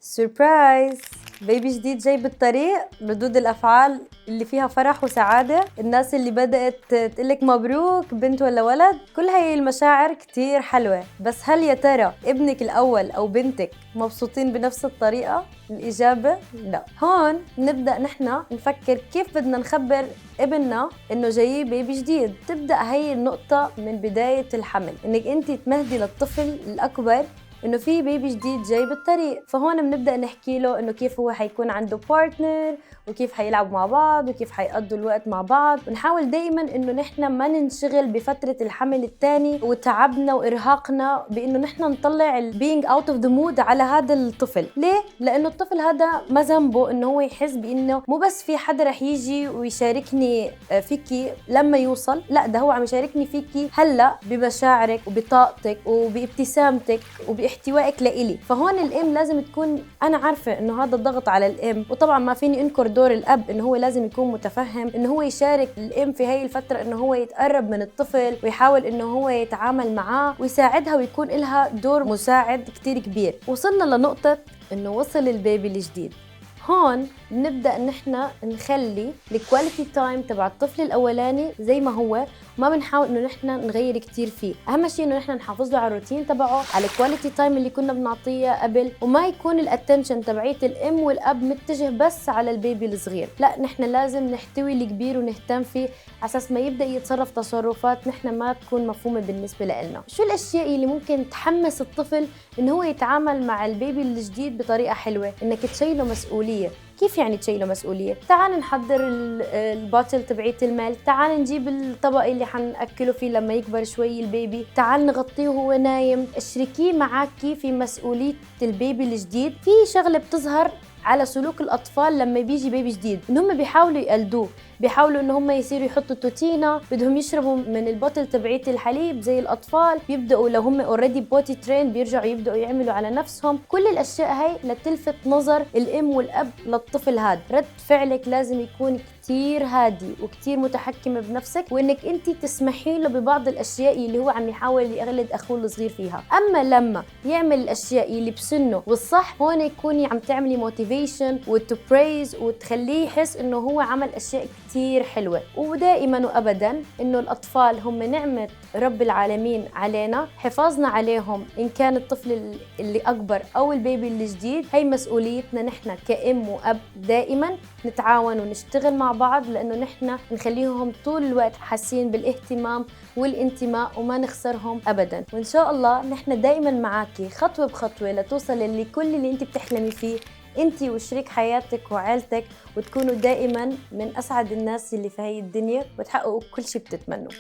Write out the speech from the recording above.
سوربرايز، بيبي جديد جاي بالطريق. ردود الأفعال اللي فيها فرح وسعادة، الناس اللي بدأت تقلك مبروك بنت ولا ولد، كل هاي المشاعر كتير حلوة. بس هل يا ترى ابنك الأول أو بنتك مبسوطين بنفس الطريقة؟ الإجابة لا. هون نبدأ نحنا نفكر كيف بدنا نخبر ابننا إنه جاي بيبي جديد. تبدأ هاي النقطة من بداية الحمل، إنك أنت تمهدي للطفل الأكبر إنه في بيبي جديد جاي بالطريق. فهون بنبدأ نحكي له إنه كيف هو حيكون عنده بارتنر، وكيف حيلعبوا مع بعض، وكيف حيقضوا الوقت مع بعض. ونحاول دايما إنه نحنا ما ننشغل بفترة الحمل الثاني وتعبنا وإرهاقنا بإنه نحنا نطلع being out of the mood على هذا الطفل. ليه؟ لأنه الطفل هذا ما ذنبه إنه هو يحس بإنه مو بس في حدا رح يجي ويشاركني فيكي لما يوصل، لا ده هو عم يشاركني فيكي هلا بمشاعرك وبطاقتك وبابتسامتك وباحتوائك لإلي. فهون الأم لازم تكون، أنا عارفة إنه هذا الضغط على الأم، وطبعا ما فيني أنكر دور الأب إنه هو لازم يكون متفهم، إنه هو يشارك الأم في هاي الفترة، إنه هو يتقرب من الطفل ويحاول إنه هو يتعامل معاه ويساعدها ويكون لها دور مساعد كتير كبير. وصلنا لنقطة إنه وصل البيبي الجديد. هون نبدأ نحنا نخلي الكواليتي تايم تبع الطفل الأولاني زي ما هو، ما بنحاول إنه نحنا نغير كتير فيه. أهم شيء إنه نحنا نحافظ له على الروتين تبعه، على الكواليتي تايم اللي كنا بنعطيه قبل، وما يكون الاتنشن تبعية الأم والأب متجه بس على البيبي الصغير. لا، نحنا لازم نحتوي الكبير ونهتم فيه على أساس ما يبدأ يتصرف تصرفات نحنا ما تكون مفهومة بالنسبة لنا. شو الأشياء اللي ممكن تحمس الطفل إنه هو يتعامل مع البيبي الجديد بطريقة حلوة؟ إنك تشيله مسؤولية. كيف يعني تشيله مسؤولية؟ تعال نحضر الباتل تبعية المال، تعال نجيب الطبق اللي حنأكله فيه لما يكبر شوي البيبي، تعال نغطيه وهو نايم. اشركيه معاكي في مسؤولية البيبي الجديد. في شغلة بتظهر على سلوك الأطفال لما بيجي بيبي جديد، إن هم بيحاولوا يقلدوه، بيحاولوا إن هم يصيروا يحطوا توتينا، بدهم يشربوا من البوتل تبعية الحليب زي الأطفال، بيبدأوا لو هم اوريدي بوتي ترين بيرجعوا يبدأوا يعملوا على نفسهم. كل الأشياء هاي لتلفت نظر الأم والأب للطفل هذا. رد فعلك لازم يكون كتير هادي وكتير متحكمة بنفسك، وإنك أنت تسمحي له ببعض الأشياء اللي هو عم يحاول يقلد أخوه الصغير فيها. أما لما يعمل الأشياء اللي بسنه والصح، هون يكوني عم تعملي موتيفيشن وتبريز وتخليه يحس إنه هو عمل أشياء كتير حلوة. ودائما وأبدا إنه الأطفال هم نعمة رب العالمين علينا، حفاظنا عليهم إن كان الطفل اللي أكبر أو البيبي الجديد، هي مسؤوليتنا نحن كأم وأب. دائما نتعاون ونشتغل مع بعض، لأنه نحن نخليهم طول الوقت حاسين بالاهتمام والانتماء وما نخسرهم أبدا. وإن شاء الله نحن دائما معاكي خطوة بخطوة لتوصل لكل اللي انت بتحلمي فيه، انت وشريك حياتك وعائلتك، وتكونوا دائما من أسعد الناس اللي في هاي الدنيا وتحققوا كل شيء بتتمنوا.